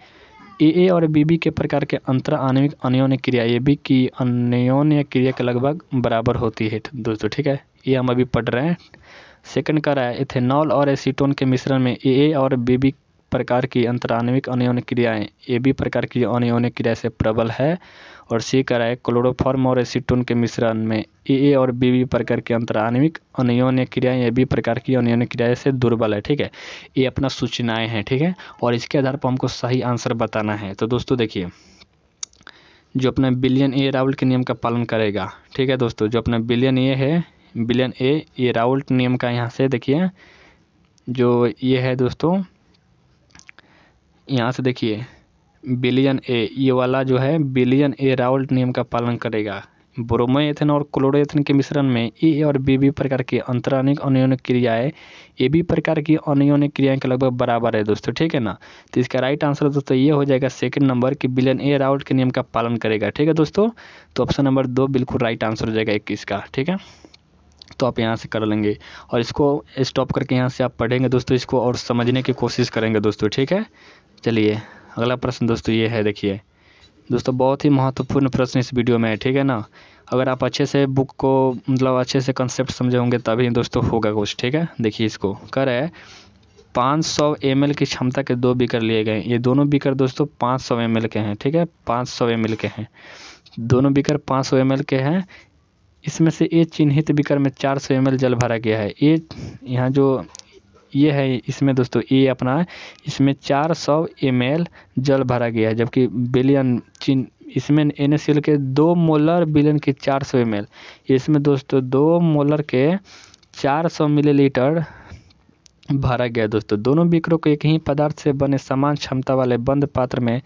S1: AA और BB के प्रकार के अंतर आणविक अनयोन्य क्रिया AB की अनयोन्य क्रिया के लगभग बराबर होती है दोस्तों, ठीक है। ये हम अभी पढ़ रहे हैं। सेकंड कह रहा है इथेनॉल और एसीटोन के मिश्रण में AA और BB प्रकार की अंतराणविक अनयोन्य क्रियाएं AB प्रकार की अनयोन्य क्रिया से प्रबल है। और सी कह रहा है क्लोरोफॉर्म और एसीटोन के मिश्रण में AA और BB प्रकार की अंतराणविक अनयोन्य क्रियाएं AB प्रकार की अनयोन्य क्रिया से दुर्बल है, ठीक है। ये अपना सूचनाएं हैं, ठीक है, और इसके आधार पर हमको सही आंसर बताना है। तो दोस्तों देखिए, जो अपना बिलियन ए राउल्ट के नियम का पालन करेगा, ठीक है दोस्तों, जो अपना बिलियन ए है, बिलियन ए, ये राउल्ट नियम का यहाँ से देखिए, जो ये है दोस्तों, यहाँ से देखिए बिलियन ए, ये वाला जो है बिलियन ए राउल्ट नियम का पालन करेगा। ब्रोमोएथेन और क्लोरोएथेन के मिश्रण में AA और BB प्रकार की अंतराणविक अनयोन्य क्रियाएं AB प्रकार की अनयोन्य क्रियाएं के लगभग बराबर है दोस्तों, ठीक है ना। तो इसका राइट आंसर दोस्तों ये हो जाएगा सेकंड नंबर कि बिलियन ए राउल्ट के नियम का पालन करेगा, ठीक है दोस्तों। तो ऑप्शन नंबर 2 बिल्कुल राइट आंसर हो जाएगा 21 का, ठीक है। तो आप यहाँ से कर लेंगे और इसको स्टॉप करके यहाँ से आप पढ़ेंगे दोस्तों, इसको और समझने की कोशिश करेंगे दोस्तों, ठीक है। चलिए अगला प्रश्न दोस्तों ये है, देखिए दोस्तों, बहुत ही महत्वपूर्ण प्रश्न इस वीडियो में है, ठीक है ना। अगर आप अच्छे से बुक को मतलब अच्छे से कंसेप्ट समझे होंगे तभी दोस्तों होगा कुछ, ठीक है। देखिए इसको कह रहा है 500 ml की क्षमता के 2 बीकर लिए गए। ये दोनों बीकर दोस्तों 500 ml के हैं, ठीक है, 500 ml के हैं, दोनों बीकर 500 ml के हैं। इसमें से ए चिन्हित बीकर में 400 ml जल भरा गया है। ये यहाँ जो ये है, इसमें दोस्तों ये अपना इसमें 400 ml जल भरा गया है, जबकि बिलियन इसमें NaCl के 2 मोलर बिलियन की 400 ml, इसमें दोस्तों 2 मोलर के 400 मिलीलीटर भरा गया दोस्तों। दोनों बीकरों को एक ही पदार्थ से बने समान क्षमता वाले बंद पात्र में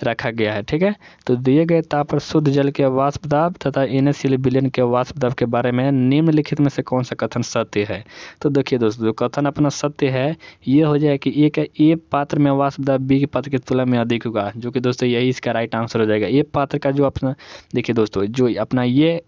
S1: रखा गया है, ठीक है। तो दिए गए ताप पर शुद्ध जल के वाष्प दाब तथा NaCl विलयन के वाष्प दाब के बारे में निम्नलिखित में से कौन सा कथन सत्य है। तो देखिए दोस्तों, जो कथन अपना सत्य है ये हो जाए कि ए पात्र में वाष्प दाब बी के पात्र की तुलना में अधिक होगा, जो कि दोस्तों यही इसका राइट आंसर हो जाएगा। ए पात्र का जो अपना देखिए दोस्तों, जो अपना ये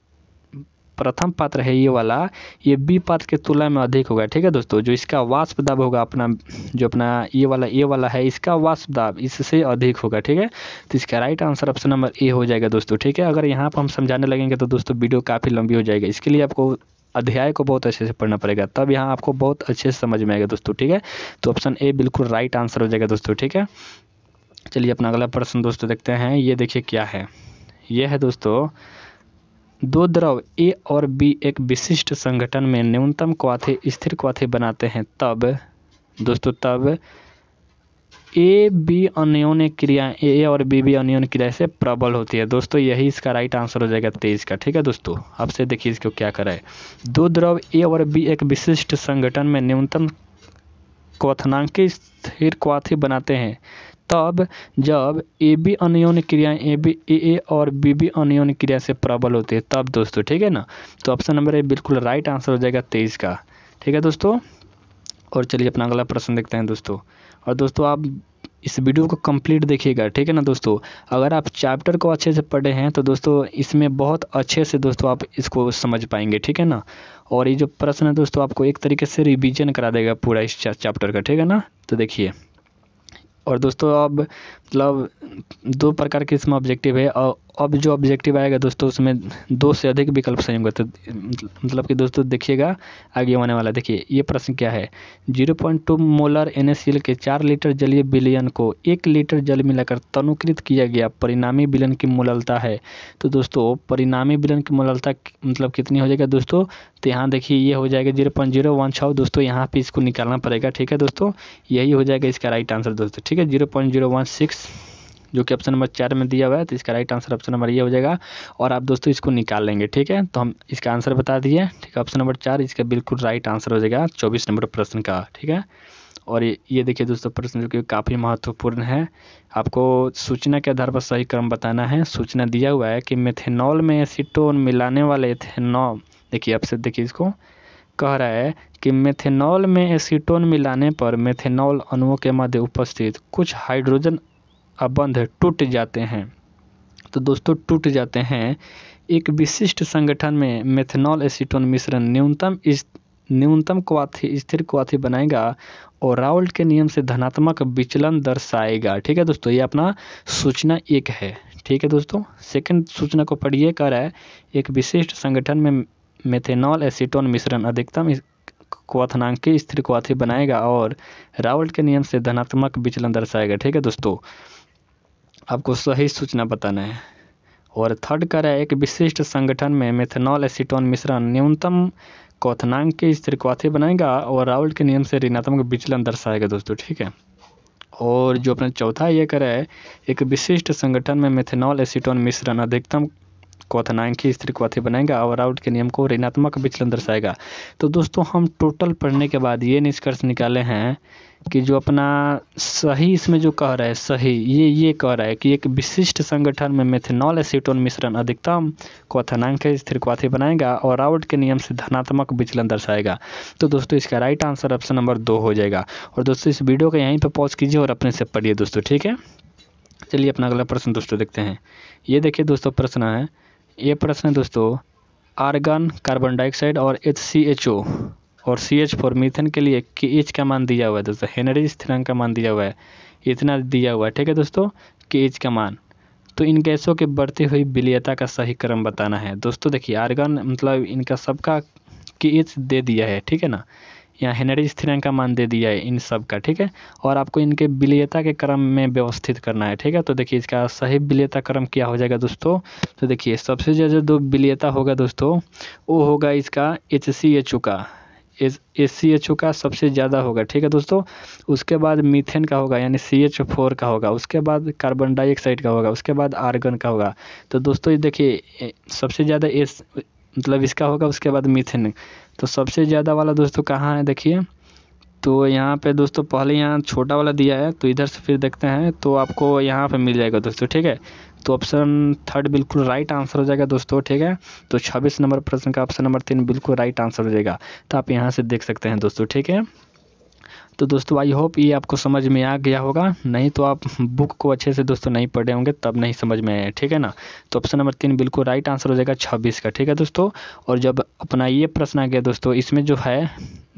S1: प्रथम पात्र है ये वाला, ये बी पात्र के तुलना में अधिक होगा, ठीक है दोस्तों। जो इसका वाष्प दाब होगा अपना, जो अपना ये वाला है, इसका वाष्प दाब इससे अधिक होगा, ठीक है। तो इसका right answer option number A हो जाएगा दोस्तों, ठीक है। अगर यहाँ पर हम समझाने लगेंगे तो दोस्तों वीडियो काफ़ी लंबी हो जाएगी। इसके लिए आपको अध्याय को बहुत अच्छे से पढ़ना पड़ेगा, तब यहाँ आपको बहुत अच्छे से समझ में आएगा दोस्तों, ठीक है। तो ऑप्शन ए बिल्कुल राइट आंसर हो जाएगा दोस्तों, ठीक है। चलिए अपना अगला प्रश्न दोस्तों देखते हैं। ये देखिए क्या है, ये है दोस्तों, 2 द्रव A और B एक विशिष्ट संगठन में न्यूनतम क्वाथे स्थिर क्वाथे बनाते हैं, तब दोस्तों तब AB अनयोन्य क्रिया AA और BB अनयोन्य क्रिया से प्रबल होती है दोस्तों। यही इसका राइट आंसर हो जाएगा 23 का, ठीक है दोस्तों। आपसे देखिए इसको क्या करा है, 2 द्रव A और B एक विशिष्ट संगठन में न्यूनतम क्वथनांकी स्थिर क्वाथे बनाते हैं, तब जब AB अनयोन्य क्रियाएं AA और BB अनयोन्य क्रिया से प्रबल होती है, तब दोस्तों, ठीक है ना। तो ऑप्शन नंबर ए बिल्कुल राइट आंसर हो जाएगा 23 का, ठीक है दोस्तों। और चलिए अपना अगला प्रश्न देखते हैं दोस्तों। और दोस्तों आप इस वीडियो को कंप्लीट देखिएगा, ठीक है ना दोस्तों। अगर आप चैप्टर को अच्छे से पढ़े हैं तो दोस्तों इसमें बहुत अच्छे से दोस्तों आप इसको समझ पाएंगे, ठीक है ना। और ये जो प्रश्न है दोस्तों आपको एक तरीके से रिवीजन करा देगा पूरा इस चैप्टर का, ठीक है ना। तो देखिए, और दोस्तों अब मतलब 2 प्रकार के इसमें ऑब्जेक्टिव है, और अब जो ऑब्जेक्टिव आएगा दोस्तों उसमें 2 से अधिक विकल्प सही होंगे। तो मतलब कि दोस्तों देखिएगा आगे होने वाला। देखिए ये प्रश्न क्या है, 0.2 मोलर NaCl के 4 लीटर जलीय विलयन को 1 लीटर जल मिलाकर तनुकृत किया गया, परिणामी विलयन की मोललता है। तो दोस्तों परिणामी विलयन की मोललता मतलब कितनी हो जाएगा दोस्तों। तो यहाँ देखिए ये हो जाएगा 0.016 दोस्तों, यहाँ पे इसको निकालना पड़ेगा, ठीक है दोस्तों। यही हो जाएगा इसका राइट आंसर दोस्तों, ठीक है, 0.016 जो कि ऑप्शन नंबर 4 में दिया हुआ है। तो इसका राइट आंसर ऑप्शन नंबर ये हो जाएगा, और आप दोस्तों इसको निकाल लेंगे, ठीक है। तो हम इसका आंसर बता दिए, ठीक है, ऑप्शन नंबर 4 इसका बिल्कुल राइट आंसर हो जाएगा 24 नंबर प्रश्न का, ठीक है। और ये देखिए दोस्तों प्रश्न जो कि काफ़ी महत्वपूर्ण है, आपको सूचना के आधार पर सही क्रम बताना है। सूचना दिया हुआ है कि मेथेनॉल में एसीटोन मिलाने वाले एथेनॉल, देखिए आपसे देखिए इसको कह रहा है कि मेथेनॉल में एसीटोन मिलाने पर मेथेनॉल अणुओं के मध्य उपस्थित कुछ हाइड्रोजन अबंध टूट जाते हैं। तो दोस्तों टूट जाते हैं। एक विशिष्ट संगठन में मेथेनॉल एसीटोन मिश्रण न्यूनतम न्यूनतम क्वाथी स्थिर क्वाथी बनाएगा और राउल्ट के नियम से धनात्मक विचलन दर्शाएगा। ठीक है दोस्तों, ये अपना सूचना 1 है। ठीक है दोस्तों, सेकंड सूचना को पढ़िए। कह रहा है एक विशिष्ट संगठन में मेथेनॉल एसीटोन मिश्रण अधिकतम क्वथनांकीय स्थिर क्वाथी बनाएगा और राउल्ट के नियम से धनात्मक विचलन दर्शाएगा। ठीक है दोस्तों, आपको सही सूचना बताना है। और थर्ड कह रहा है एक विशिष्ट संगठन में मेथेनॉल एसीटोन मिश्रण न्यूनतम क्वथनांकीय स्थिर क्वाथी बनाएगा और राउल्ट के नियम से ऋणात्मक विचलन दर्शाएगा दोस्तों। ठीक है, और जो अपना चौथा ये कह रहा है एक विशिष्ट संगठन में मेथेनॉल एसीटोन मिश्रण अधिकतम क्वथनांकीय स्थिर क्वाथी बनाएगा और राउल्ट के नियम को ऋणात्मक विचलन दर्शाएगा। तो दोस्तों हम टोटल पढ़ने के बाद ये निष्कर्ष निकाले हैं कि जो अपना सही इसमें जो कह रहा है सही ये कह रहा है कि एक विशिष्ट संगठन में मेथेनॉल एसीटोन मिश्रण अधिकतम क्वथनांकीय स्थिर क्वाथी बनाएगा और राउल्ट के नियम से धनात्मक विचलन दर्शाएगा। तो दोस्तों इसका राइट आंसर ऑप्शन नंबर 2 हो जाएगा। और दोस्तों इस वीडियो को यहीं पर पॉज कीजिए और अपने से पढ़िए दोस्तों। ठीक है, चलिए अपना अगला प्रश्न दोस्तों देखते हैं। ये देखिए दोस्तों प्रश्न है, ये प्रश्न है दोस्तों आर्गन, कार्बन डाइऑक्साइड और HCHO और CH4 मीथेन के लिए KH का मान दिया हुआ है दोस्तों। हेनरी स्थिरांक का मान दिया हुआ है, इतना दिया हुआ है। ठीक है दोस्तों, KH का मान। तो इन गैसों के बढ़ती हुई विलीयता का सही क्रम बताना है। दोस्तों देखिए आर्गन मतलब इनका सबका KH दे दिया है। ठीक है ना, यहाँ हेनरी स्थिरांक का मान दे दिया है इन सब का। ठीक है, और आपको इनके विलीयता के क्रम में व्यवस्थित करना है। ठीक है, तो देखिए इसका सही विलीयता क्रम क्या हो जाएगा दोस्तों। तो देखिए सबसे ज़्यादा जो विलीयता होगा दोस्तों वो होगा इसका HCHO का, HCHO का सबसे ज़्यादा होगा। ठीक है दोस्तों, उसके बाद मीथेन का होगा यानी CH4 का होगा, उसके बाद कार्बन डाइऑक्साइड का होगा, उसके बाद आर्गन का होगा। तो दोस्तों ये देखिए सबसे ज़्यादा मतलब इसका होगा, उसके बाद मीथेन। तो सबसे ज़्यादा वाला दोस्तों कहाँ है देखिए, तो यहाँ पे दोस्तों पहले यहाँ छोटा वाला दिया है, तो इधर से फिर देखते हैं तो आपको यहाँ पे मिल जाएगा दोस्तों। ठीक है, तो ऑप्शन थर्ड बिल्कुल राइट आंसर हो जाएगा दोस्तों। ठीक है, तो 26 नंबर प्रश्न का ऑप्शन नंबर 3 बिल्कुल राइट आंसर हो जाएगा। तो आप यहाँ से देख सकते हैं दोस्तों। ठीक है, तो दोस्तों आई होप ये आपको समझ में आ गया होगा, नहीं तो आप बुक को अच्छे से दोस्तों नहीं पढ़े होंगे तब नहीं समझ में आया। ठीक है ना, तो ऑप्शन नंबर 3 बिल्कुल राइट आंसर हो जाएगा 26 का। ठीक है दोस्तों, और जब अपना ये प्रश्न आ गया दोस्तों, इसमें जो है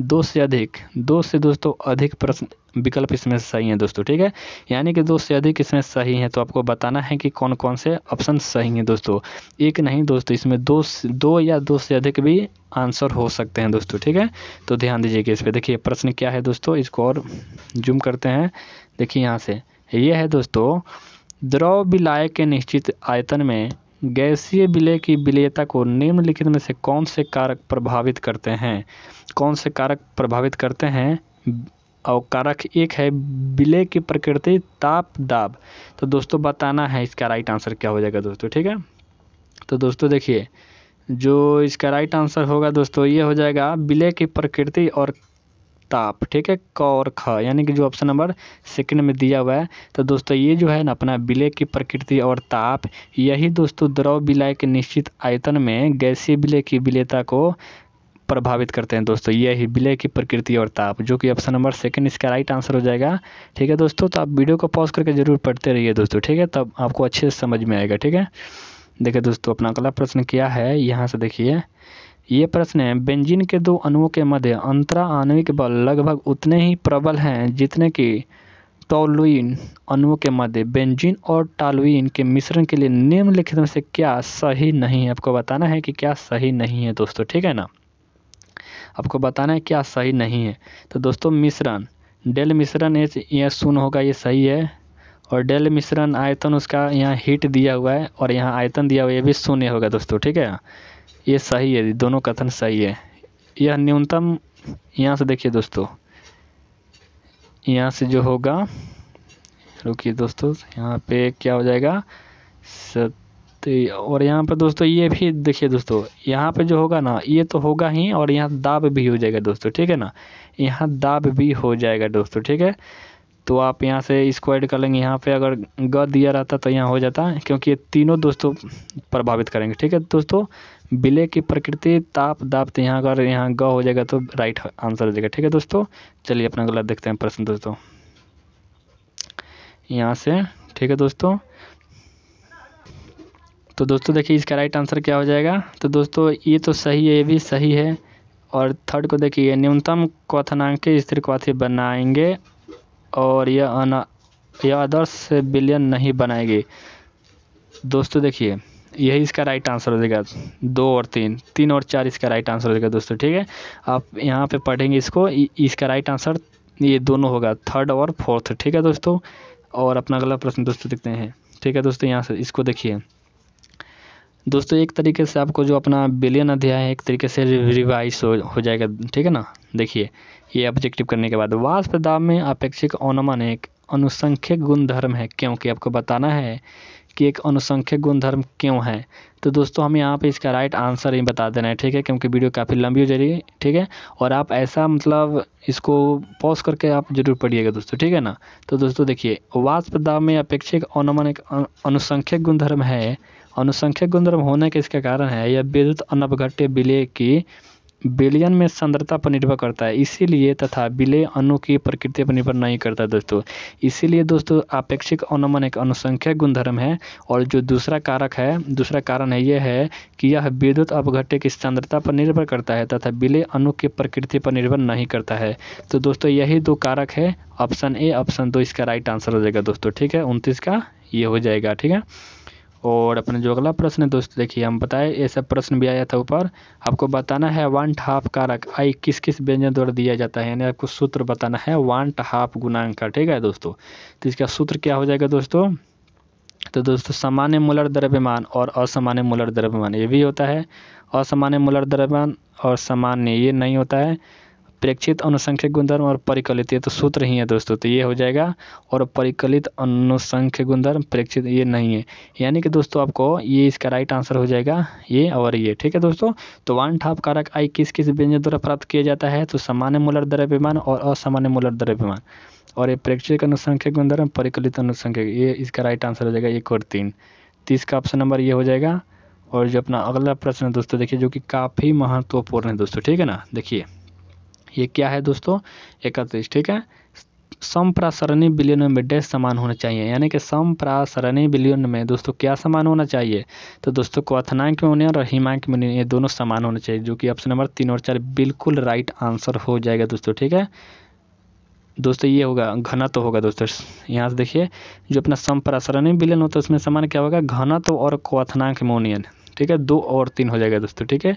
S1: 2 से दोस्तों अधिक प्रश्न विकल्प इसमें सही हैं दोस्तों। ठीक है, यानी कि 2 से अधिक इसमें सही हैं, तो आपको बताना है कि कौन कौन से ऑप्शन सही हैं दोस्तों। एक नहीं दोस्तों, इसमें 2 या 2 से अधिक भी आंसर हो सकते हैं दोस्तों। ठीक है, तो ध्यान दीजिएगा इस पे। देखिए प्रश्न क्या है दोस्तों, इसको और जूम करते हैं। देखिए यहाँ से ये है दोस्तों, द्रव विलाय के निश्चित आयतन में गैसीय विलय की विलेयता को निम्नलिखित में से कौन से कारक प्रभावित करते हैं। कौन से कारक प्रभावित करते हैं, और कारक 1 है विलय की प्रकृति, ताप, दाब। तो दोस्तों बताना है इसका राइट आंसर क्या हो जाएगा दोस्तों। ठीक है, तो दोस्तों देखिए जो इसका राइट आंसर होगा दोस्तों ये हो जाएगा विलय की प्रकृति और ताप। ठीक है, क और ख, यानी कि जो ऑप्शन नंबर सेकंड में दिया हुआ है। तो दोस्तों ये जो है ना अपना विलय की प्रकृति और ताप, यही दोस्तों द्रव विलय के निश्चित आयतन में गैसीय विलय की विलेयता को प्रभावित करते हैं दोस्तों। यही विलय की प्रकृति और ताप, जो कि ऑप्शन नंबर सेकंड इसका राइट आंसर हो जाएगा। ठीक है दोस्तों, तो आप वीडियो को पॉज करके जरूर पढ़ते रहिए दोस्तों। ठीक है, तब आपको अच्छे से समझ में आएगा। ठीक है, देखिए दोस्तों अपना अगला प्रश्न क्या है, यहाँ से देखिए ये प्रश्न है, बेंजीन के 2 अणुओं के मध्य अंतरा आणविक बल लगभग उतने ही प्रबल हैं जितने कि टॉलुइन अणुओं के मध्य। बेंजीन और टॉलुइन के मिश्रण के लिए निम्नलिखित में से क्या सही नहीं है। आपको बताना है कि क्या सही नहीं है दोस्तों। ठीक है ना, आपको बताना है क्या सही नहीं है। तो दोस्तों मिश्रण, डेल मिश्रण ये 0 होगा, ये सही है। और डेल मिश्रण आयतन उसका यहाँ हीट दिया हुआ है और यहाँ आयतन दिया हुआ है, ये भी 0 होगा दोस्तों। ठीक है, ये सही है, दोनों कथन सही है। यह न्यूनतम, यहाँ से देखिए दोस्तों, यहाँ से जो होगा, रुकिए दोस्तों, यहाँ पे क्या हो जाएगा और यहाँ पर दोस्तों ये भी देखिए दोस्तों, यहाँ पे जो होगा ना ये तो होगा ही, और यहाँ दाब भी हो जाएगा दोस्तों। ठीक है ना, यहाँ दाब भी हो जाएगा दोस्तों। ठीक है, तो आप यहाँ से इसको ऐड कर लेंगे। यहाँ पे अगर ग दिया रहता तो यहाँ हो जाता, क्योंकि ये तीनों दोस्तों प्रभावित करेंगे। ठीक है दोस्तों, विलय की प्रकृति, ताप, दाब, तो यहाँ अगर यहाँ ग हो जाएगा तो राइट आंसर हो जाएगा। ठीक है दोस्तों, चलिए अपना अगला देखते हैं प्रश्न दोस्तों यहाँ से। ठीक है दोस्तों, तो दोस्तों देखिए इसका राइट आंसर क्या हो जाएगा। तो दोस्तों ये तो सही है, ये भी सही है, और थर्ड को देखिए, न्यूनतम क्वथनांकीय स्थिर क्वाथी बनाएंगे और यह आदर्श बिलियन नहीं बनाएगी। दोस्तों देखिए, यही इसका राइट आंसर हो जाएगा। 2 और 3 और 4 इसका राइट आंसर हो जाएगा दोस्तों। ठीक है, आप यहाँ पे पढ़ेंगे इसको, इसका राइट आंसर ये दोनों होगा, थर्ड और फोर्थ। ठीक है दोस्तों, और अपना अगला प्रश्न दोस्तों देखते हैं। ठीक है दोस्तों, यहाँ से इसको देखिए दोस्तों, एक तरीके से आपको जो अपना बिलियन अध्याय है एक तरीके से रिवाइज हो जाएगा। ठीक है ना, देखिए ये ऑब्जेक्टिव करने के बाद, वाष्प दाब में अपेक्षिक अनुमान एक अनुसंख्यक गुणधर्म है, क्योंकि आपको बताना है कि एक अनुसंख्यक गुणधर्म क्यों है। तो दोस्तों हम यहाँ पे इसका राइट आंसर ही बता देना है। ठीक है, क्योंकि वीडियो काफ़ी लंबी हो जाएगी। ठीक है, और आप ऐसा मतलब इसको पॉज करके आप जरूर पढ़िएगा दोस्तों। ठीक है ना, तो दोस्तों देखिए, वाष्प दाब में अपेक्षिक अनुमान एक अनुसंख्यक गुणधर्म है। अनुसंख्यक गुणधर्म होने के इसका कारण है, यह विद्युत अनपघट्य विलेय की विलयन में सांद्रता पर निर्भर करता है, इसीलिए तथा विलेय अणु की प्रकृति पर निर्भर नहीं करता दोस्तों। इसीलिए दोस्तों आपेक्षिक अनुमान एक अनुसंख्यक गुणधर्म है। और जो दूसरा कारण है ये है कि यह विद्युत अपघट्य की सांद्रता पर निर्भर करता है तथा विलेय अणु की प्रकृति पर निर्भर नहीं करता है। तो दोस्तों यही 2 कारक है, ऑप्शन ए ऑप्शन 2 इसका राइट आंसर हो जाएगा दोस्तों। ठीक है, 29 का ये हो जाएगा। ठीक है, और अपने जो अगला प्रश्न है दोस्तों देखिए, हम बताए ऐसा प्रश्न भी आया था ऊपर, आपको बताना है 1/2 कारक आई किस किस व्यंजन द्वारा दिया जाता है, यानी आपको सूत्र बताना है 1/2 गुणांक का। ठीक है दोस्तों, तो इसका सूत्र क्या हो जाएगा दोस्तों, तो दोस्तों सामान्य मूलर द्रव्यमान और असामान्य मूलर द्रव्यमान ये भी होता है, असामान्य मूलर द्रव्यमान और सामान्य ये नहीं होता है, प्रेक्षित अनुसंख्यक गुणधर्म और परिकलित ये तो सूत्र ही है दोस्तों, तो ये हो जाएगा। और परिकलित अनुसंख्यक गुणधर्म प्रेक्षित ये नहीं है, यानी कि दोस्तों आपको ये इसका राइट आंसर हो जाएगा ये और ये। ठीक है दोस्तों, तो 1/2 कारक आई किस किस व्यंजन द्वारा प्राप्त किया जाता है, तो सामान्य मूलर द्रव्यमान और असामान्य मूलर द्रव्यमान, और ये प्रेक्षित अनुसंख्यक गुणधर्म परिकलित अनुसंख्यक, ये इसका राइट आंसर हो जाएगा 1 और 3। 30 का ऑप्शन नंबर ये हो जाएगा। और जो अपना अगला प्रश्न है दोस्तों देखिए, जो कि काफ़ी महत्वपूर्ण है दोस्तों। ठीक है ना, देखिए ये क्या है दोस्तों, 31। ठीक है, समप्रासरणी विलयन में डैश समान होना चाहिए, यानी कि समप्रासरणी विलयन में दोस्तों क्या समान होना चाहिए, तो दोस्तों क्वथनांक में और हिमांक में ये दोनों समान होना चाहिए, जो कि ऑप्शन नंबर 3 और 4 बिल्कुल राइट आंसर हो जाएगा दोस्तों। ठीक है दोस्तों, ये होगा घनत्व होगा दोस्तों। यहाँ से देखिए, जो अपना समप्रासरणी विलयन होता है उसमें समान क्या होगा, घनत्व और क्वथनांक मोनियन। ठीक है, 2 और 3 हो जाएगा दोस्तों। ठीक है,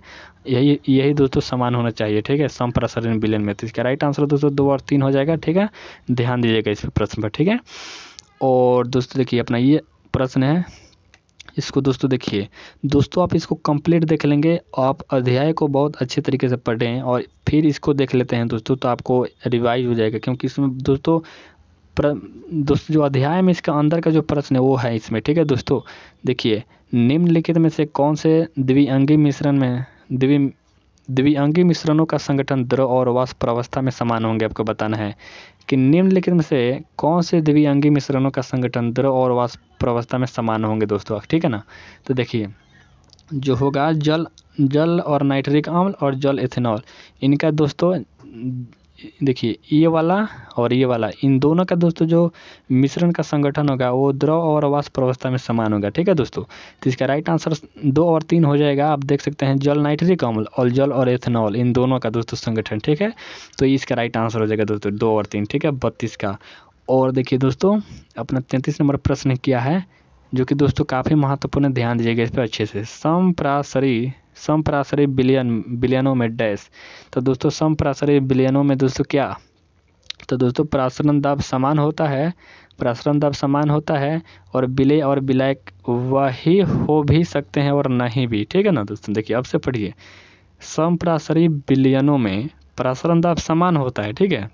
S1: यही दोस्तों समान होना चाहिए। ठीक है, समप्रासरण विलयन में, तो इसका राइट आंसर दोस्तों 2 और 3 हो जाएगा। ठीक है, ध्यान दीजिएगा इस प्रश्न पर। ठीक है, और दोस्तों देखिए अपना ये प्रश्न है, इसको दोस्तों देखिए, दोस्तों आप इसको कंप्लीट देख लेंगे, आप अध्याय को बहुत अच्छे तरीके से पढ़ें और फिर इसको देख लेते हैं दोस्तों, तो आपको रिवाइज हो जाएगा, क्योंकि इसमें दोस्तों दोस्तों जो अध्याय में इसका अंदर का जो प्रश्न है वो है इसमें। ठीक है दोस्तों, देखिए निम्नलिखित में से कौन से द्विअंगी मिश्रण में द्विअंगी मिश्रणों का संगठन द्रव और वाष्प प्रावस्था में समान होंगे। आपको बताना है कि निम्नलिखित में से कौन से द्विअंगी मिश्रणों का संगठन द्रव और वाष्प प्रावस्था में समान होंगे दोस्तों। ठीक है ना, तो देखिए जो होगा जल और नाइट्रिक अम्ल और जल एथेनॉल, इनका दोस्तों देखिए ये वाला और ये वाला, इन दोनों का दोस्तों जो मिश्रण का संगठन होगा वो द्रव और वाष्प अवस्था में समान होगा। ठीक है दोस्तों, तो इसका राइट आंसर 2 और 3 हो जाएगा। आप देख सकते हैं जल नाइट्रिक अम्ल और जल और एथेनॉल, इन दोनों का दोस्तों संगठन। ठीक है, तो इसका राइट आंसर हो जाएगा दोस्तों 2 और 3। ठीक है, 32 का। और देखिए दोस्तों अपना 33 नंबर प्रश्न क्या है, जो कि दोस्तों काफ़ी महत्वपूर्ण, ध्यान दीजिएगा इस पर अच्छे से। समप्रासरी विलयनों में डैश, तो दोस्तों समप्रासरी विलयनों में दोस्तों क्या, तो दोस्तों प्रसारण दाब समान होता है, और विलेय और विलायक वही हो भी सकते हैं और नहीं भी। ठीक है ना दोस्तों, देखिए अब से पढ़िए, समप्रासरी विलयनों में प्रसारण दाब समान होता है। ठीक है,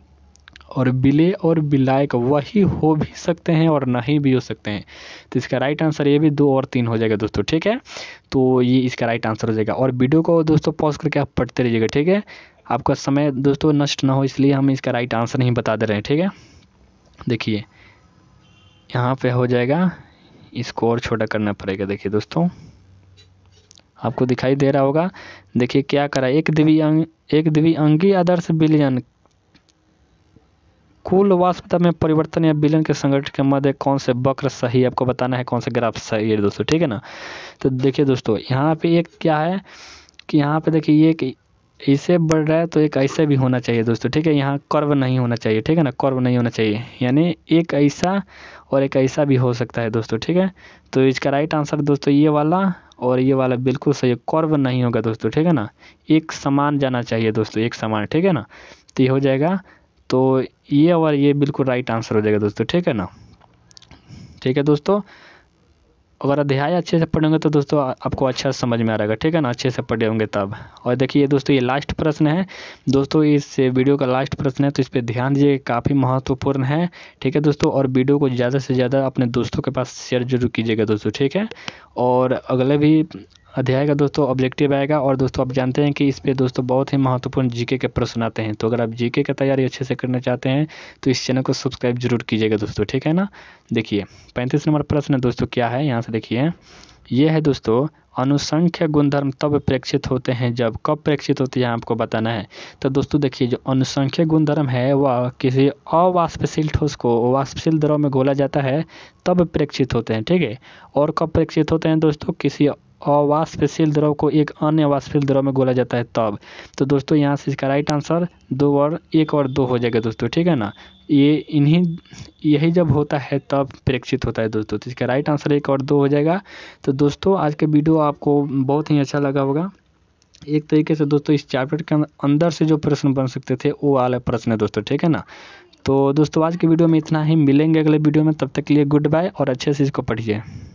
S1: और विलेय और विलायक वही हो भी सकते हैं और नहीं भी हो सकते हैं, तो इसका राइट आंसर ये भी 2 और 3 हो जाएगा दोस्तों। ठीक है, तो ये इसका राइट आंसर हो जाएगा। और वीडियो को दोस्तों पॉज करके आप पढ़ते रहिएगा। ठीक है, आपका समय दोस्तों नष्ट ना हो, इसलिए हम इसका राइट आंसर नहीं बता दे रहे हैं। ठीक है, देखिए यहाँ पे हो जाएगा, इसको और छोटा करना पड़ेगा। देखिए दोस्तों आपको दिखाई दे रहा होगा, देखिए क्या करा, एक द्विअंगी आदर्श विलयन कुल वाष्पता में परिवर्तन या विलयन के संगठन के मध्य कौन से वक्र सही, आपको बताना है कौन सा ग्राफ सही है दोस्तों। ठीक है ना, तो देखिए दोस्तों यहाँ पे एक क्या है कि यहाँ पे देखिए ये इससे बढ़ रहा है तो एक ऐसा भी होना चाहिए दोस्तों, ठीक है। यहाँ कर्व नहीं होना चाहिए, ठीक है ना, कर्व नहीं होना चाहिए, यानी एक ऐसा और एक ऐसा भी हो सकता है दोस्तों, ठीक है। तो इसका राइट आंसर दोस्तों ये वाला और ये वाला बिल्कुल सही है, कर्व नहीं होगा दोस्तों, ठीक है ना। एक समान जाना चाहिए दोस्तों, एक समान, ठीक है ना। तो ये हो जाएगा, तो ये और ये बिल्कुल राइट आंसर हो जाएगा दोस्तों, ठीक है ना। ठीक है दोस्तों, अगर अध्याय अच्छे से पढ़ेंगे तो दोस्तों आपको अच्छा समझ में आ रहेगा, ठीक है ना, अच्छे से पढ़े होंगे तब। और देखिए दोस्तों ये लास्ट प्रश्न है दोस्तों, इस वीडियो का लास्ट प्रश्न है, तो इस पर ध्यान दीजिए, काफ़ी महत्वपूर्ण है, ठीक है दोस्तों। और वीडियो को ज़्यादा से ज़्यादा अपने दोस्तों के पास शेयर जरूर कीजिएगा दोस्तों, ठीक है। और अगले भी अध्याय का दोस्तों ऑब्जेक्टिव आएगा, और दोस्तों आप जानते हैं कि इस पे दोस्तों बहुत ही महत्वपूर्ण जीके के प्रश्न आते हैं। तो अगर आप जीके की तैयारी अच्छे से करना चाहते हैं तो इस चैनल को सब्सक्राइब जरूर कीजिएगा दोस्तों, ठीक है ना। देखिए 35 नंबर प्रश्न दोस्तों क्या है, यहाँ से देखिए, ये है दोस्तों, अनुसंख्य गुणधर्म तब प्रेक्षित होते हैं जब, कब प्रेक्षित होती है आपको बताना है। तो दोस्तों देखिए, जो अनुसंख्य गुणधर्म है वह किसी अवाष्पशील ठोस को वाष्पशील द्रव में घोला जाता है तब प्रेक्षित होते हैं, ठीक है। और कब प्रेक्षित होते हैं दोस्तों, किसी अवाष्पशील द्रव को एक अन्य वाष्पशील द्रव में घोला जाता है तब। तो दोस्तों यहाँ से इसका राइट आंसर 2 और 1 और 2 हो जाएगा दोस्तों, ठीक है ना। यही जब होता है तब प्रेक्षित होता है दोस्तों, तो इसका राइट आंसर 1 और 2 हो जाएगा। तो दोस्तों आज के वीडियो आपको बहुत ही अच्छा लगा होगा। एक तरीके से दोस्तों इस चैप्टर के अंदर से जो प्रश्न बन सकते थे वो वाला प्रश्न है दोस्तों, ठीक है ना। तो दोस्तों आज के वीडियो में इतना ही, मिलेंगे अगले वीडियो में, तब तक के लिए गुड बाय और अच्छे से इसको पढ़िए।